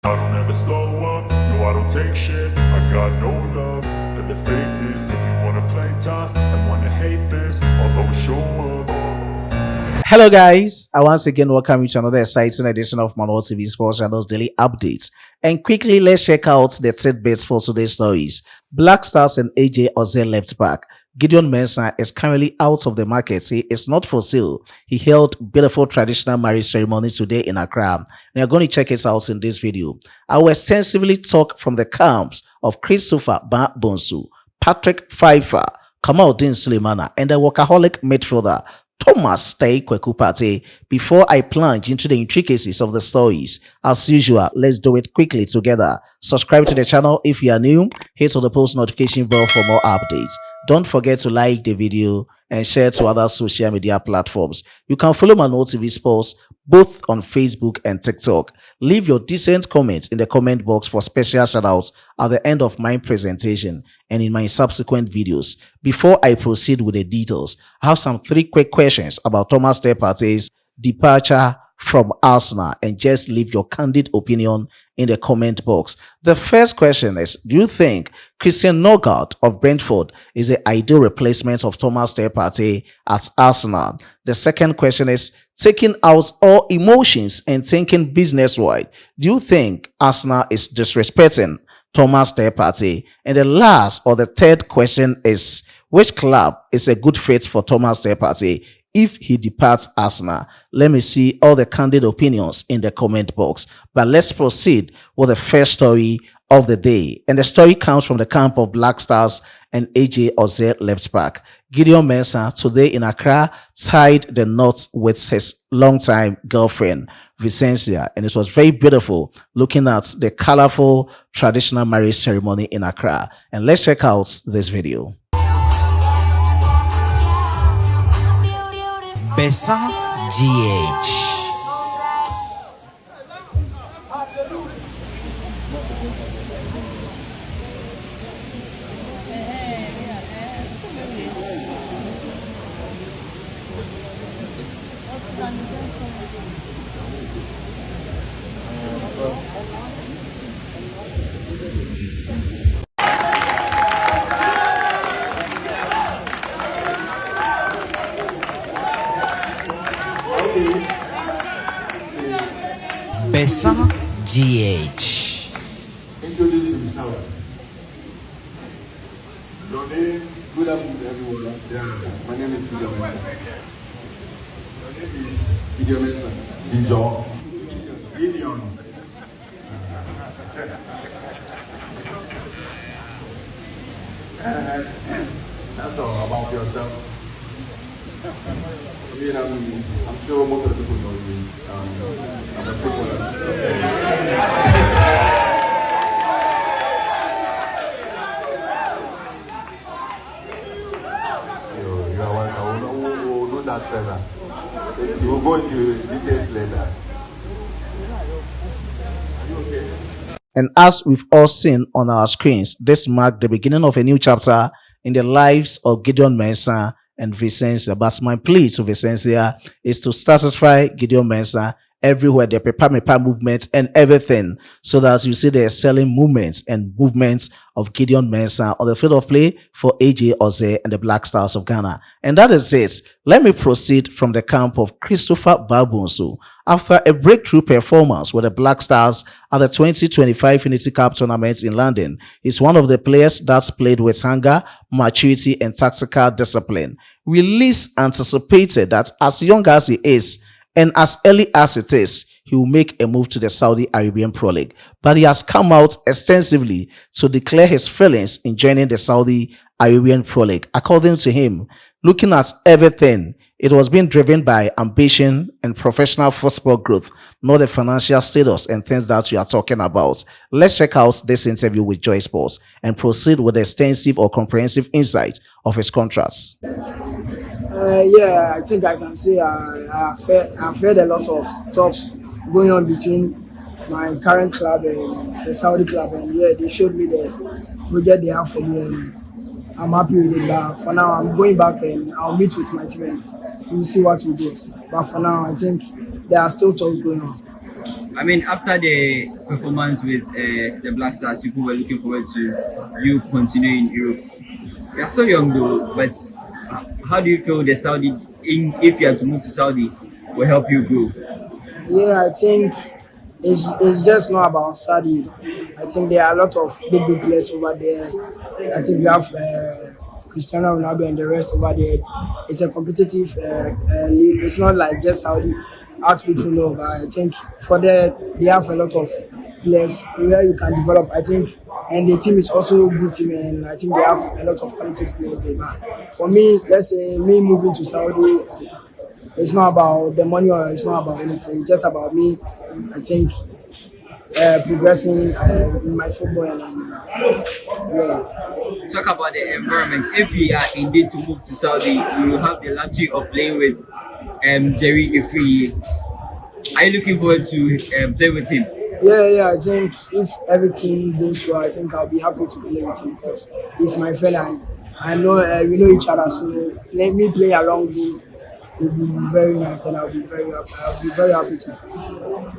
I don't ever slow up, no I don't take shit. I got no love for the fakeness. If you wanna play tough and wanna hate this, I'll always show up. Hello guys, I once again welcome you to another exciting edition of Manual TV Sports Channel's daily updates. And quickly, let's check out the tidbits for today's stories. Black Stars and AJ Ozil left back. Gideon Mensah is currently out of the market. He is not for sale. He held beautiful traditional marriage ceremony today in Accra. We are going to check it out in this video. I will extensively talk from the camps of Christopher Bonsu, Patrick Pfeiffer, Kamaldeen Sulimana, and the workaholic midfielder Partey before I plunge into the intricacies of the stories. As usual, let's do it quickly together. Subscribe to the channel if you are new. Hit on the post notification bell for more updates. Don't forget to like the video and share to other social media platforms. You can follow Manual TV Sports both on Facebook and TikTok. Leave your decent comments in the comment box for special shoutouts at the end of my presentation and in my subsequent videos. Before I proceed with the details, I have some 3 quick questions about Thomas Partey's departure from Arsenal, and just leave your candid opinion in the comment box. The first question is, do you think Christian Nørgaard of Brentford is the ideal replacement of Thomas Partey at Arsenal? The second question is, taking out all emotions and thinking business-wide, do you think Arsenal is disrespecting Thomas Partey? And the last or the third question is, which club is a good fit for Thomas Partey if he departs Arsenal? Let me see all the candid opinions in the comment box. But let's proceed with the first story of the day. And the story comes from the camp of Black Stars and AJ Ozil left back. Gideon Mensah today in Accra tied the knot with his longtime girlfriend, Vicencia. And it was very beautiful looking at the colorful traditional marriage ceremony in Accra. And let's check out this video. Besa GH. Besa GH. Introduce himself. Your name? Good afternoon, everyone. Yeah. My name is Gideon Mensah. Your name is Gideon Mensah. Gideon. That's all about yourself. I mean, I'm sure most of the people know me. I'm a footballer. You are welcome. We'll do that further. We'll go into details later. And as we've all seen on our screens, this marked the beginning of a new chapter in the lives of Gideon Mensah and Vicencia. But my plea to Vicencia is to satisfy Gideon Mensah everywhere, the paper movement and everything, so that you see the excelling movements and movements of Gideon Mensah on the field of play for AJ Ozil and the Black Stars of Ghana. And that is it. Let me proceed from the camp of Christopher Bonsu. After a breakthrough performance with the Black Stars at the 2025 Unity Cup tournament in London, he's one of the players that's played with hunger, maturity, and tactical discipline. We least anticipated that as young as he is, and as early as it is, he will make a move to the Saudi Arabian Pro League. But he has come out extensively to declare his feelings in joining the Saudi Arabian Pro League. According to him, looking at everything, it was being driven by ambition and professional football growth, not the financial status and things that we are talking about. Let's check out this interview with Joy Sports and proceed with the extensive or comprehensive insight of his contracts. Yeah, I think I can say I've heard a lot of talks going on between my current club and the Saudi club, and yeah, they showed me the project they have for me, and I'm happy with it. But for now, I'm going back and I'll meet with my team and we'll see what we do. But for now, I think there are still talks going on. I mean, after the performance with the Black Stars, people were looking forward to you continuing in Europe. You're so young though, but how do you feel the if you had to move to Saudi, will help you grow? Yeah, I think it's just not about Saudi. I think there are a lot of big players over there. I think we have Cristiano Ronaldo and the rest over there. It's a competitive league. It's not like just Saudi, as people know. But I think for that they have a lot of players where you can develop. I think, and the team is also a good team, and I think they have a lot of quality players there. But for me, let's say me moving to Saudi, it's not about the money or it's not about anything. It's just about me. I think progressing in my football and yeah. Talk about the environment. If we are indeed to move to Saudi, you will have the luxury of playing with Jerry Ifri. Are you looking forward to play with him? Yeah. I think if everything goes well, I think I'll be happy to play with him because he's my friend and I know we know each other. So play along him will be very nice, and I'll be very happy to.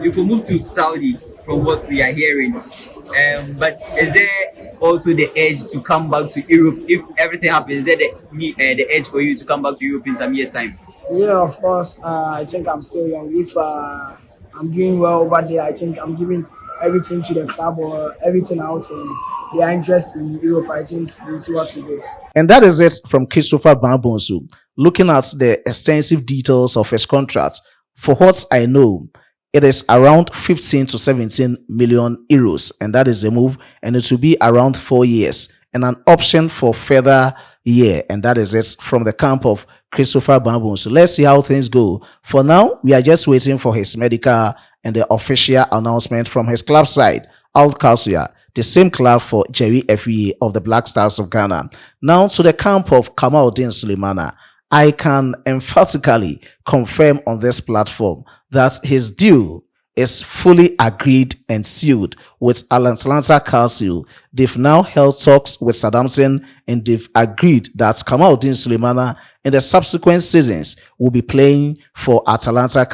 You could move to Saudi from what we are hearing, but is there also the edge to come back to Europe if everything happens? Is there the edge for you to come back to Europe in some years' time? Yeah, of course. I think I'm still young. If I'm doing well over there, I think I'm giving everything to the club or everything out, and they are interested in Europe. I think we'll see what we do. And that is it from Christopher Bonsu. Looking at the extensive details of his contract, for what I know, it is around 15 to 17 million euros, and that is the move, and it will be around 4 years, and an option for further year, and that is it from the camp of Christopher Bonsu. So let's see how things go. For now, we are just waiting for his medical and the official announcement from his club side, Al Qassia, the same club for Jerry Fye of the Black Stars of Ghana. Now to the camp of Kamaldeen Sulimana. I can emphatically confirm on this platform that his deal is fully agreed and sealed with Atalanta-Black. They've now held talks with Southampton and they've agreed that Kamaldeen Sulimana in the subsequent seasons will be playing for Atalanta-Black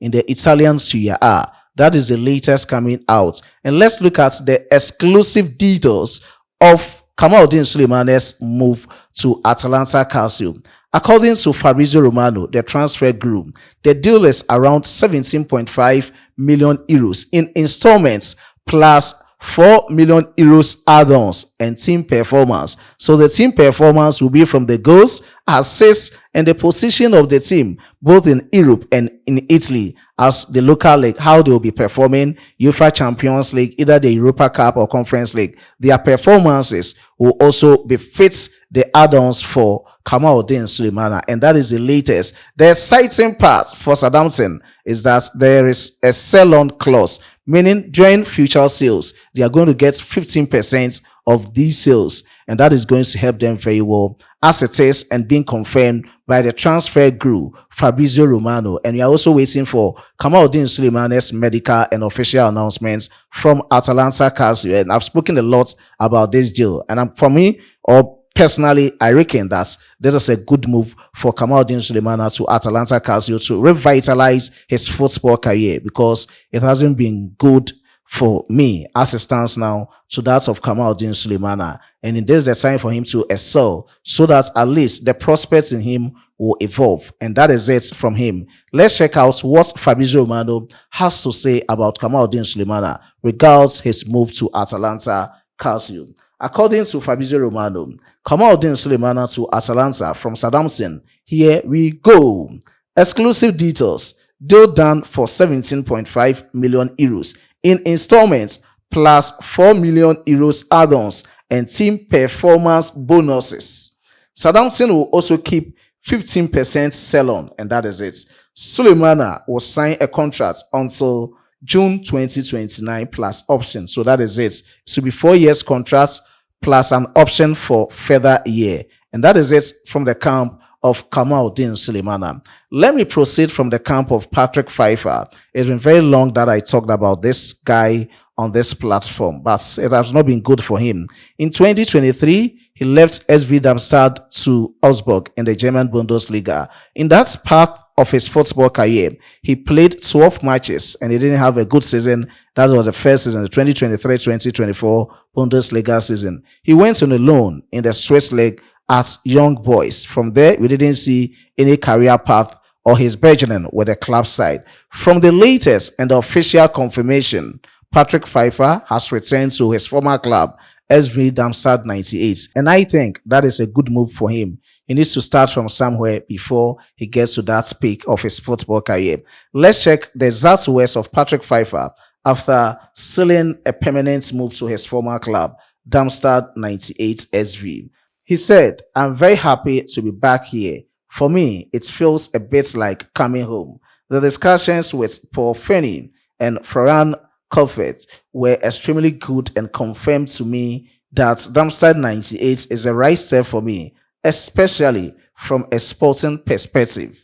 in the Italian Serie A. That is the latest coming out. And let's look at the exclusive details of Kamaldeen Sulimana's move to Atalanta-Black. According to Fabrizio Romano, the transfer group, the deal is around 17.5 million euros in installments plus 4 million euros add-ons and team performance. So the team performance will be from the goals, assists, and the position of the team, both in Europe and in Italy, as the local league, how they will be performing, UEFA Champions League, either the Europa Cup or Conference League. Their performances will also be fit the add-ons for Kamaldeen Sulimana, and that is the latest. The exciting part for Southampton is that there is a sell-on clause, meaning during future sales, they are going to get 15% of these sales, and that is going to help them very well, as it is and being confirmed by the transfer group Fabrizio Romano. And we are also waiting for Kamaldeen Sulimana's medical and official announcements from Atalanta-Black. And I've spoken a lot about this deal, and for me, or personally, I reckon that this is a good move for Kamaldeen Sulimana to Atalanta-Black to revitalize his football career, because it hasn't been good for me as it stands now to that of Kamaldeen Sulimana. And it is the time for him to excel so that at least the prospects in him will evolve. And that is it from him. Let's check out what Fabrizio Romano has to say about Kamaldeen Sulimana regards his move to Atalanta-Black. According to Fabrizio Romano, Kamaldeen Sulimana to Atalanta from Southampton. Here we go. Exclusive details. Deal done for 17.5 million euros in installments plus 4 million euros add-ons and team performance bonuses. Southampton will also keep 15% sell-on, and that is it. Sulimana will sign a contract until June 2029 plus option. So that is it. It will be 4 years contract plus an option for further year. And that is it from the camp of Kamaldeen Sulimana. Let me proceed from the camp of Patrick Pfeiffer. It's been very long that I talked about this guy on this platform, but it has not been good for him. In 2023, he left SV Darmstadt to Augsburg in the German Bundesliga. In that path of his football career. He played 12 matches and he didn't have a good season. That was the first season, the 2023-2024 Bundesliga season. He went on a loan in the Swiss league at Young Boys. From there, we didn't see any career path or his burgeoning with the club side. From the latest and the official confirmation, Patrick Pfeiffer has returned to his former club, SV Darmstadt 98. And I think that is a good move for him. He needs to start from somewhere before he gets to that peak of his football career. Let's check the exact words of Patrick Pfeiffer after sealing a permanent move to his former club, Darmstadt 98 SV. He said, "I'm very happy to be back here. For me, it feels a bit like coming home. The discussions with Paul Fenny and Florian Comfort were extremely good and confirmed to me that Darmstadt 98 is the right step for me, especially from a sporting perspective.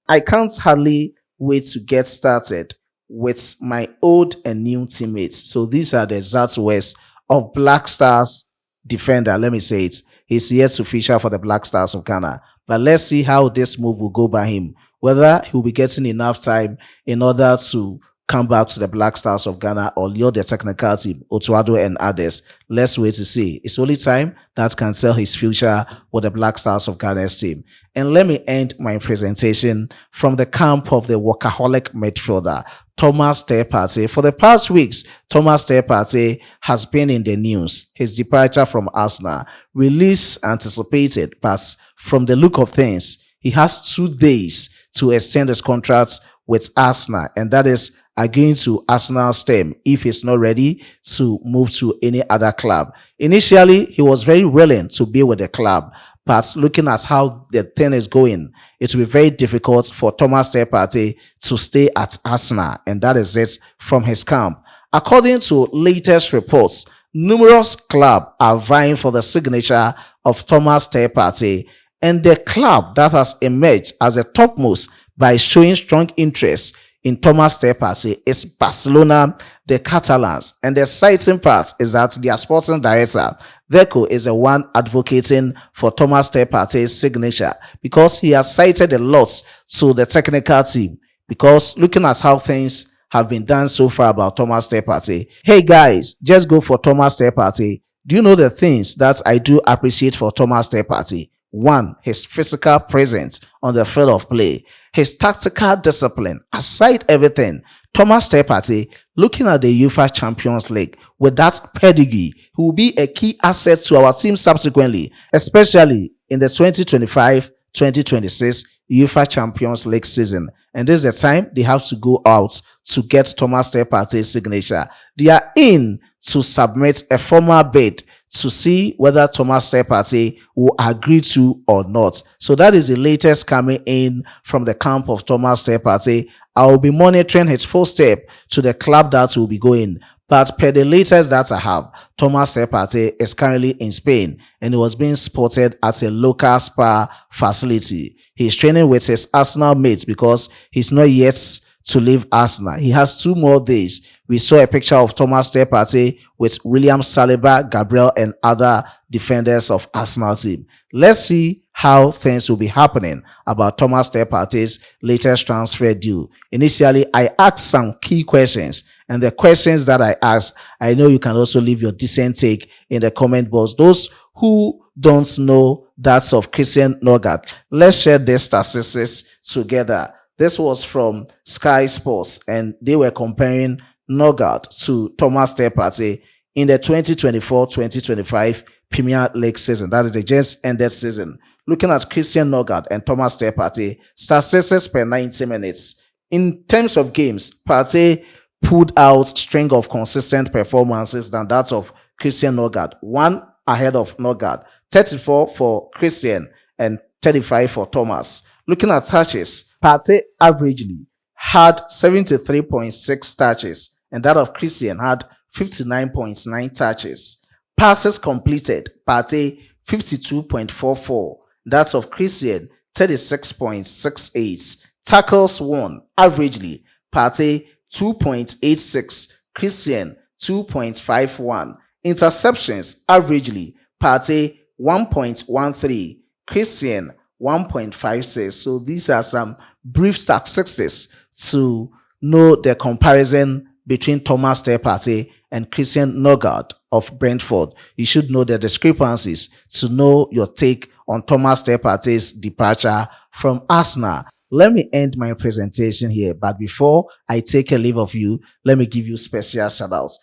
I can't hardly wait to get started with my old and new teammates." So these are the exact words of Black Stars defender. Let me say it. He's yet to feature for the Black Stars of Ghana. But let's see how this move will go by him. Whether he'll be getting enough time in order to come back to the Black Stars of Ghana or lure the technical team, Otuado and others. Let's wait to see. It's only time that can tell his future with the Black Stars of Ghana's team. And let me end my presentation from the camp of the workaholic midfielder, Thomas Partey. For the past weeks, Thomas Partey has been in the news. His departure from Arsenal, release anticipated, but from the look of things, he has 2 days to extend his contract with Arsenal, and that is agreeing to Arsenal's term if he's not ready to move to any other club. Initially, he was very willing to be with the club, but looking at how the thing is going, it will be very difficult for Thomas Partey to stay at Arsenal, and that is it from his camp. According to latest reports, numerous clubs are vying for the signature of Thomas Partey, and the club that has emerged as the topmost by showing strong interest in Thomas Partey is Barcelona, the Catalans. And the exciting part is that their sporting director, Deco, is the one advocating for Thomas Partey's signature because he has cited a lot to the technical team. Because looking at how things have been done so far about Thomas Partey, hey guys, just go for Thomas Partey. Do you know the things that I do appreciate for Thomas Partey? 1, his physical presence on the field of play, his tactical discipline. Aside everything, Thomas Partey, looking at the UEFA Champions League with that pedigree, he will be a key asset to our team subsequently, especially in the 2025-2026 UEFA Champions League season. And this is the time they have to go out to get Thomas Partey's signature. They are in to submit a formal bid to see whether Thomas Partey will agree to or not. So that is the latest coming in from the camp of Thomas Partey. I will be monitoring his first step to the club that will be going. But per the latest that I have, Thomas Partey is currently in Spain and he was being spotted at a local spa facility. He's training with his Arsenal mates because he's not yet to leave Arsenal. He has 2 more days. We saw a picture of Thomas Partey with William Saliba, Gabriel, and other defenders of Arsenal team. Let's see how things will be happening about Thomas Partey's latest transfer deal. Initially, I asked some key questions, and the questions that I asked, I know you can also leave your decent take in the comment box. Those who don't know that's of Christian Nogard, let's share these statistics together. This was from Sky Sports, and they were comparing Nogard to Thomas Partey in the 2024-2025 Premier League season. That is the just ended season. Looking at Christian Nogard and Thomas Partey, statistics per 90 minutes. In terms of games, Partey pulled out string of consistent performances than that of Christian Nogard. 1 ahead of Nogard, 34 for Christian and 35 for Thomas. Looking at touches, Partey averagely had 73.6 touches, and that of Christian had 59.9 touches. Passes completed, Partey 52.44, that of Christian 36.68. Tackles won, averagely, Partey 2.86, Christian 2.51. Interceptions, averagely, Partey 1.13, Christian 1.56. So these are some brief statistics to know the comparison between Thomas Partey and Christian Nogard of Brentford. You should know the discrepancies to know your take on Thomas Partey's departure from Arsenal. Let me end my presentation here, but before I take a leave of you, let me give you special shoutouts.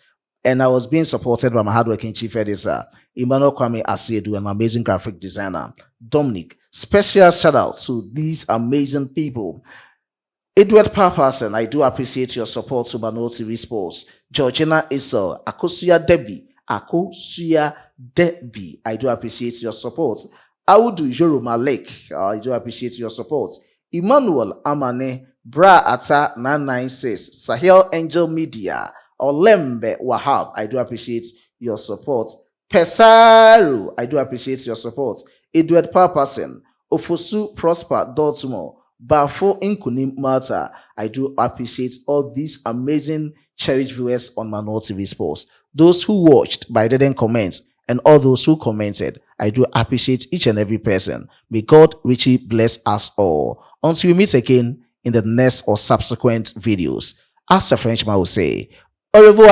And I was being supported by my hardworking chief editor, Emmanuel Kwame Asiedu, and my amazing graphic designer, Dominic. Special shout out to these amazing people. Edward Papason, I do appreciate your support to Mano TV Sports. Georgina Isel, Akosuya Debbie, I do appreciate your support. Audu Joro Malek, I do appreciate your support. Emmanuel Amane, Bra Ata 996, Sahel Angel Media, Olembe Wahab, I do appreciate your support. Pesaru, I do appreciate your support. Edward Papason, Ofosu Prosper Dortmund, Bafo Inkunim Malta, I do appreciate all these amazing cherished viewers on Mano TV Sports. Those who watched but didn't comment, and all those who commented, I do appreciate each and every person. May God richly bless us all. Until we meet again in the next or subsequent videos, as the Frenchman will say, au revoir.